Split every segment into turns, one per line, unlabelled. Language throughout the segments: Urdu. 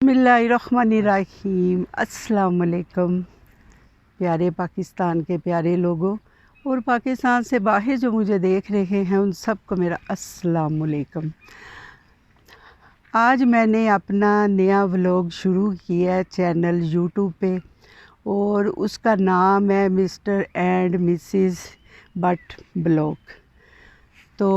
بسم اللہ الرحمن الرحیم۔ السلام علیکم پیارے پاکستان کے پیارے لوگوں اور پاکستان سے باہر جو مجھے دیکھ رہے ہیں ان سب کو میرا السلام علیکم۔ آج میں نے اپنا نیا ولاگ شروع کیا ہے چینل یوٹیوب پہ اور اس کا نام ہے Mr and Mrs Butt blog. تو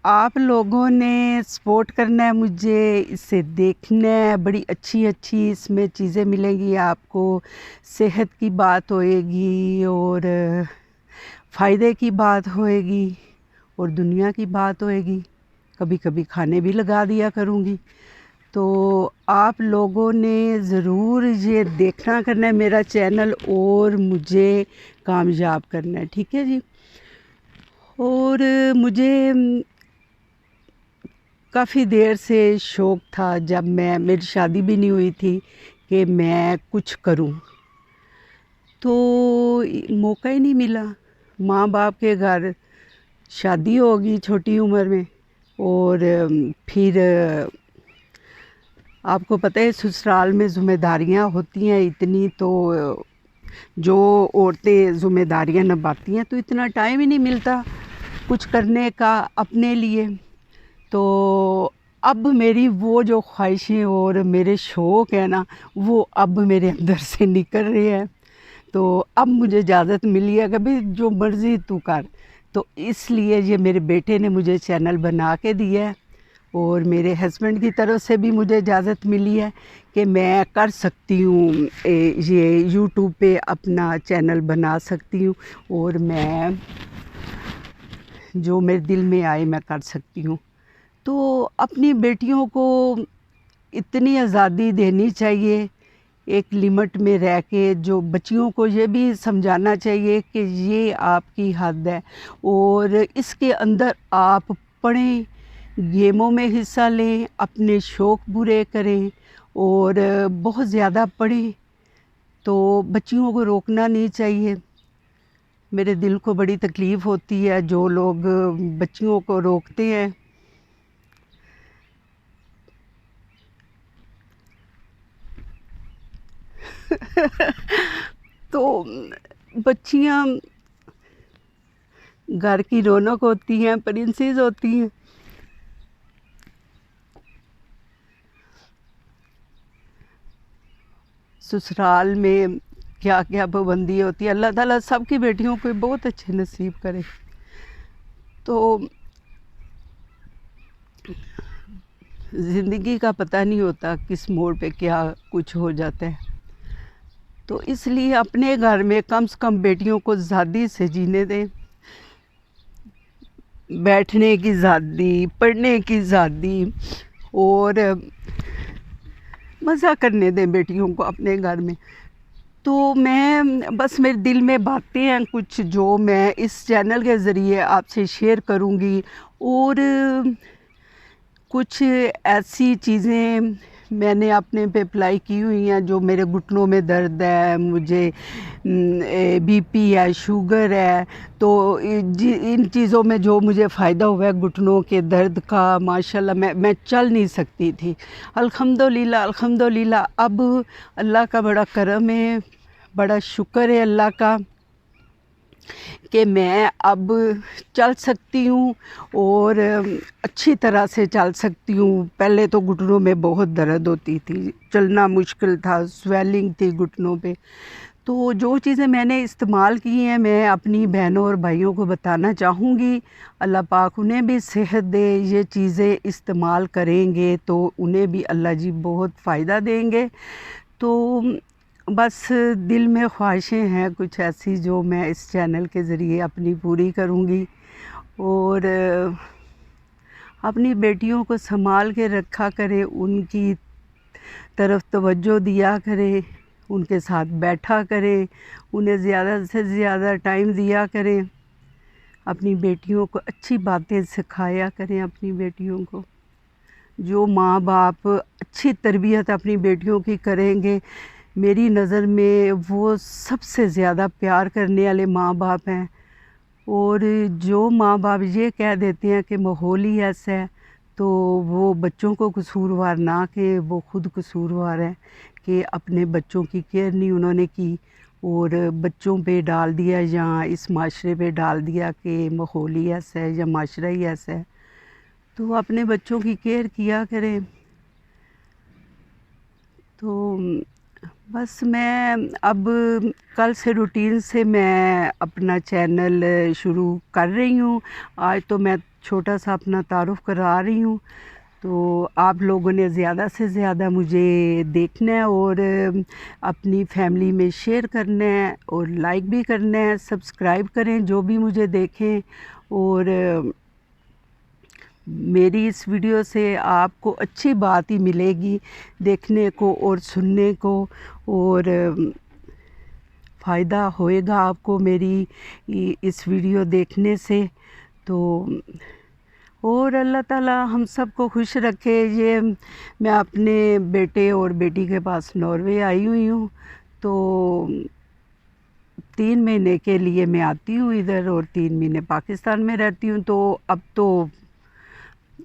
آپ لوگوں نے سپورٹ کرنا ہے مجھے، اسے دیکھنا ہے، بڑی اچھی اس میں چیزیں ملیں گی آپ کو، صحت کی بات ہوئے گی اور فائدے کی بات ہوئے گی اور دنیا کی بات ہوئے گی، کبھی کبھی کھانے بھی لگا دیا کروں گی۔ تو آپ لوگوں نے ضرور یہ دیکھنا کرنا ہے میرا چینل اور مجھے کامیاب کرنا ہے، ٹھیک ہے جی۔ اور مجھے کافی دیر سے شوق تھا، جب میری شادی بھی نہیں ہوئی تھی، کہ میں کچھ کروں، تو موقع ہی نہیں ملا۔ ماں باپ کے گھر شادی ہوگی چھوٹی عمر میں اور پھر آپ کو پتہ ہے سسرال میں ذمہ داریاں ہوتی ہیں اتنی، تو جو عورتیں ذمہ داریاں نبھاتی ہیں تو اتنا ٹائم ہی نہیں ملتا کچھ کرنے کا اپنے لیے۔ تو اب میری وہ جو خواہشیں اور میرے شوق ہیں نا، وہ اب میرے اندر سے نکل رہے ہیں۔ تو اب مجھے اجازت ملی ہے کہ بھی جو مرضی تو کر، تو اس لیے یہ میرے بیٹے نے مجھے چینل بنا کے دیا ہے اور میرے ہسبینڈ کی طرف سے بھی مجھے اجازت ملی ہے کہ میں کر سکتی ہوں، یہ یوٹیوب پہ اپنا چینل بنا سکتی ہوں اور میں جو میرے دل میں آئے میں کر سکتی ہوں۔ تو اپنی بیٹیوں کو اتنی آزادی دینی چاہیے ایک لمٹ میں رہ کے، جو بچیوں کو یہ بھی سمجھانا چاہیے کہ یہ آپ کی حد ہے اور اس کے اندر آپ پڑھیں، گیموں میں حصہ لیں، اپنے شوق پورے کریں اور بہت زیادہ پڑھیں۔ تو بچیوں کو روکنا نہیں چاہیے۔ میرے دل کو بڑی تکلیف ہوتی ہے جو لوگ بچیوں کو روکتے ہیں۔ تو بچیاں گھر کی رونق ہوتی ہیں، پرنسز ہوتی ہیں۔ سسرال میں کیا کیا پابندی ہوتی ہے، اللہ تعالیٰ سب کی بیٹیوں کو بہت اچھے نصیب کرے۔ تو زندگی کا پتہ نہیں ہوتا کس موڑ پہ کیا کچھ ہو جاتا ہے، تو اس لیے اپنے گھر میں کم سے کم بیٹیوں کو آزادی سے جینے دیں، بیٹھنے کی آزادی، پڑھنے کی آزادی اور مزہ کرنے دیں بیٹیوں کو اپنے گھر میں۔ تو میں بس میرے دل میں باتیں ہیں کچھ جو میں اس چینل کے ذریعے آپ سے شیئر کروں گی، اور کچھ ایسی چیزیں میں نے اپنے پہ اپلائی کی ہوئی ہیں، جو میرے گھٹنوں میں درد ہے، مجھے بی پی ہے، شوگر ہے، تو ان چیزوں میں جو مجھے فائدہ ہوا ہے گھٹنوں کے درد کا، ماشاءاللہ میں چل نہیں سکتی تھی، الحمدللہ اب اللہ کا بڑا کرم ہے، بڑا شکر ہے اللہ کا کہ میں اب چل سکتی ہوں اور اچھی طرح سے چل سکتی ہوں۔ پہلے تو گھٹنوں میں بہت درد ہوتی تھی، چلنا مشکل تھا، سویلنگ تھی گھٹنوں پہ۔ تو جو چیزیں میں نے استعمال کی ہیں میں اپنی بہنوں اور بھائیوں کو بتانا چاہوں گی، اللہ پاک انہیں بھی صحت دے، یہ چیزیں استعمال کریں گے تو انہیں بھی اللہ جی بہت فائدہ دیں گے۔ تو بس دل میں خواہشیں ہیں کچھ ایسی جو میں اس چینل کے ذریعے اپنی پوری کروں گی، اور اپنی بیٹیوں کو سنبھال کے رکھا کرے، ان کی طرف توجہ دیا کرے، ان کے ساتھ بیٹھا کرے، انہیں زیادہ سے زیادہ ٹائم دیا کریں، اپنی بیٹیوں کو اچھی باتیں سکھایا کریں۔ اپنی بیٹیوں کو جو ماں باپ اچھی تربیت اپنی بیٹیوں کی کریں گے، میری نظر میں وہ سب سے زیادہ پیار کرنے والے ماں باپ ہیں۔ اور جو ماں باپ یہ کہہ دیتے ہیں کہ ماحول ہی ایسا ہے، تو وہ بچوں کو قصوروار نہ کہ وہ خود قصوروار ہیں کہ اپنے بچوں کی کیئر نہیں انہوں نے کی اور بچوں پہ ڈال دیا یا اس معاشرے پہ ڈال دیا کہ ماحول ہی ایسا ہے یا معاشرہ ہی ایسا ہے، تو اپنے بچوں کی کیئر کیا کریں۔ تو بس میں اب کل سے روٹین سے میں اپنا چینل شروع کر رہی ہوں۔ آج تو میں چھوٹا سا اپنا تعارف کرا رہی ہوں، تو آپ لوگوں نے زیادہ سے زیادہ مجھے دیکھنا ہے اور اپنی فیملی میں شیئر کرنا ہے اور لائک بھی کرنا ہے، سبسکرائب کریں جو بھی مجھے دیکھیں، اور میری اس ویڈیو سے آپ کو اچھی بات ہی ملے گی دیکھنے کو اور سننے کو، اور فائدہ ہوئے گا آپ کو میری اس ویڈیو دیکھنے سے۔ تو اور اللہ تعالیٰ ہم سب کو خوش رکھے۔ یہ میں اپنے بیٹے اور بیٹی کے پاس ناروے آئی ہوئی ہوں، تو 3 مہینے کے لیے میں آتی ہوں ادھر اور 3 مہینے پاکستان میں رہتی ہوں۔ تو اب تو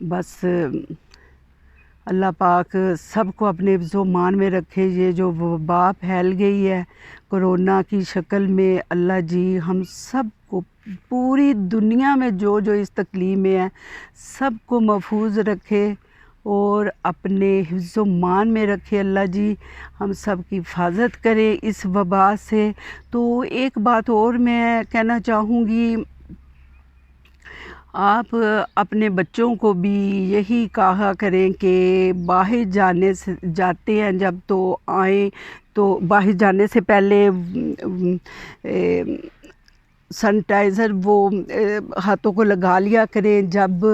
بس اللہ پاک سب کو اپنے حفظ و امان میں رکھے۔ یہ جو وبا پھیل گئی ہے کرونا کی شکل میں، اللہ جی ہم سب کو پوری دنیا میں جو اس تکلیف میں ہے سب کو محفوظ رکھے اور اپنے حفظ و امان میں رکھے۔ اللہ جی ہم سب کی حفاظت کرے اس وبا سے۔ تو ایک بات اور میں کہنا چاہوں گی، آپ اپنے بچوں کو بھی یہی کہا کریں کہ باہر جاتے ہیں جب تو آئیں تو باہر جانے سے پہلے سینیٹائزر وہ ہاتھوں کو لگا لیا کریں، جب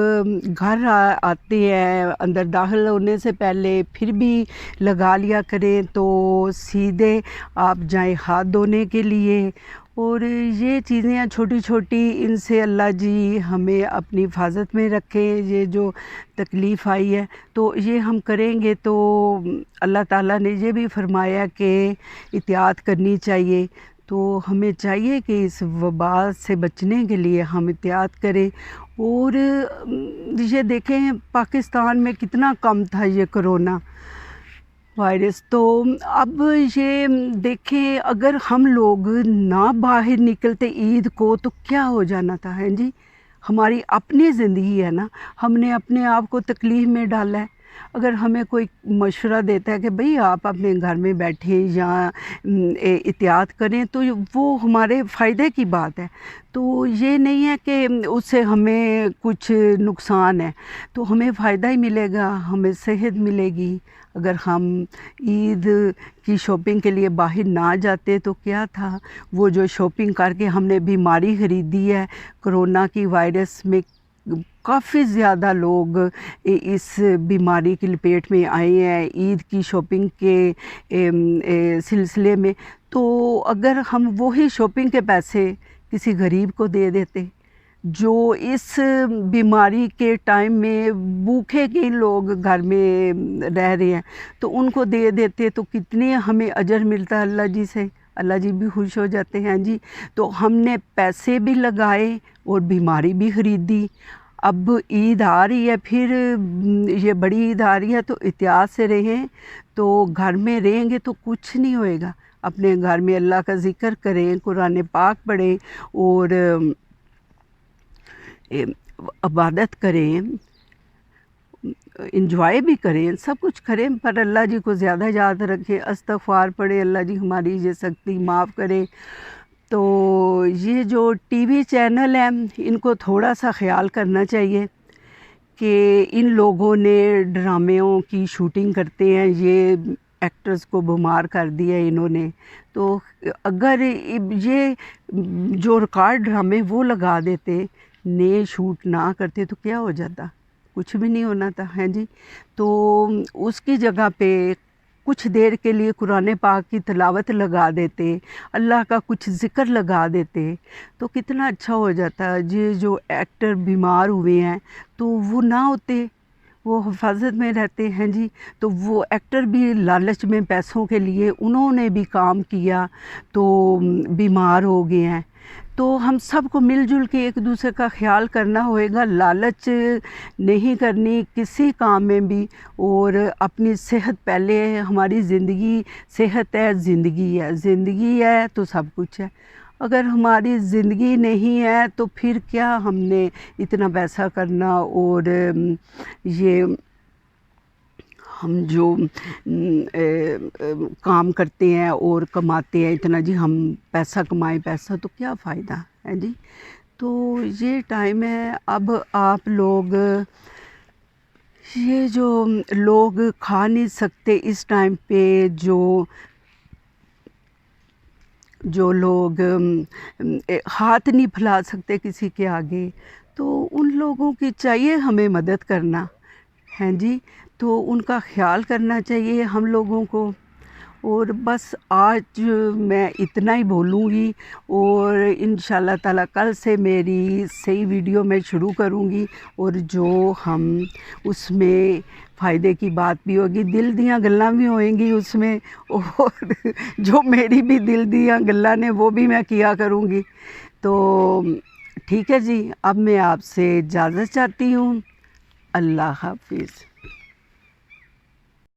گھر آتے ہیں اندر داخل ہونے سے پہلے پھر بھی لگا لیا کریں، تو سیدھے آپ جائیں ہاتھ دھونے کے لیے۔ اور یہ چیزیں چھوٹی چھوٹی، ان سے اللہ جی ہمیں اپنی حفاظت میں رکھیں۔ یہ جو تکلیف آئی ہے تو یہ ہم کریں گے تو اللہ تعالیٰ نے یہ بھی فرمایا کہ احتیاط کرنی چاہیے، تو ہمیں چاہیے کہ اس وبا سے بچنے کے لیے ہم احتیاط کریں۔ اور یہ دیکھیں پاکستان میں کتنا کم تھا یہ کرونا وائرس، تو اب یہ دیکھیں اگر ہم لوگ نہ باہر نکلتے عید کو تو کیا ہو جانا تھا، ہیں جی؟ ہماری اپنی زندگی ہے نا، ہم نے اپنے آپ کو تکلیف میں ڈالا ہے۔ اگر ہمیں کوئی مشورہ دیتا ہے کہ بھئی آپ اپنے گھر میں بیٹھیں یا احتیاط کریں تو وہ ہمارے فائدے کی بات ہے، تو یہ نہیں ہے کہ اس سے ہمیں کچھ نقصان ہے، تو ہمیں فائدہ ہی ملے گا، ہمیں صحت ملے گی۔ اگر ہم عید کی شاپنگ کے لیے باہر نہ جاتے تو کیا تھا، وہ جو شاپنگ کر کے ہم نے بیماری خریدی ہے کرونا کی وائرس میں، کافی زیادہ لوگ اس بیماری کی لپیٹ میں آئے ہیں عید کی شاپنگ کے سلسلے میں۔ تو اگر ہم وہی شاپنگ کے پیسے کسی غریب کو دے دیتے جو اس بیماری کے ٹائم میں بھوکے کے لوگ گھر میں رہ رہے ہیں، تو ان کو دے دیتے تو کتنے ہمیں اجر ملتا ہے اللہ جی سے، اللہ جی بھی خوش ہو جاتے ہیں جی۔ تو ہم نے پیسے بھی لگائے اور بیماری بھی خریدی۔ اب عید آ رہی ہے، پھر یہ بڑی عید آ رہی ہے، تو احتیاط سے رہیں، تو گھر میں رہیں گے تو کچھ نہیں ہوئے گا۔ اپنے گھر میں اللہ کا ذکر کریں، قرآن پاک پڑھیں اور عبادت کریں، انجوائے بھی کریں، سب کچھ کریں، پر اللہ جی کو زیادہ یاد رکھیں، استغفار پڑھیں، اللہ جی ہماری یہ سختی معاف کرے۔ تو یہ جو ٹی وی چینل ہیں ان کو تھوڑا سا خیال کرنا چاہیے کہ ان لوگوں نے ڈراموں کی شوٹنگ کرتے ہیں، یہ ایکٹرز کو بیمار کر دیا انہوں نے، تو اگر یہ جو ریکارڈ ڈرامے وہ لگا دیتے، نئے شوٹ نہ کرتے تو کیا ہو جاتا، کچھ بھی نہیں ہونا تھا، ہیں جی؟ تو اس کی جگہ پہ کچھ دیر کے لیے قرآن پاک کی تلاوت لگا دیتے، اللہ کا کچھ ذکر لگا دیتے تو کتنا اچھا ہو جاتا۔ یہ جو ایکٹر بیمار ہوئے ہیں تو وہ نہ ہوتے، وہ حفاظت میں رہتے ہیں جی، تو وہ ایکٹر بھی لالچ میں پیسوں کے لیے انہوں نے بھی کام کیا تو بیمار ہو گئے ہیں۔ تو ہم سب کو مل جل کے ایک دوسرے کا خیال کرنا ہوئے گا، لالچ نہیں کرنی کسی کام میں بھی، اور اپنی صحت پہلے ہے۔ ہماری زندگی صحت ہے، زندگی ہے تو سب کچھ ہے۔ اگر ہماری زندگی نہیں ہے تو پھر کیا ہم نے اتنا پیسہ کرنا، اور یہ ہم جو کام کرتے ہیں اور کماتے ہیں اتنا جی، ہم پیسہ کمائیں پیسہ تو کیا فائدہ ہے جی۔ تو یہ ٹائم ہے، اب آپ لوگ یہ جو لوگ کھا نہیں سکتے اس ٹائم پہ، جو لوگ ہاتھ نہیں پھیلا سکتے کسی کے آگے، تو ان لوگوں کی چاہیے ہمیں مدد کرنا ہے جی، تو ان کا خیال کرنا چاہیے ہم لوگوں کو۔ اور بس آج میں اتنا ہی بولوں گی، اور انشاءاللہ تعالیٰ کل سے میری صحیح ویڈیو میں شروع کروں گی، اور جو ہم اس میں فائدے کی بات بھی ہوگی، دل دیاں گلاں بھی ہوئیں گی اس میں، اور جو میری بھی دل دیاں گلاں نے وہ بھی میں کیا کروں گی۔ تو ٹھیک ہے جی، اب میں آپ سے اجازت چاہتی ہوں۔ اللہ حافظ۔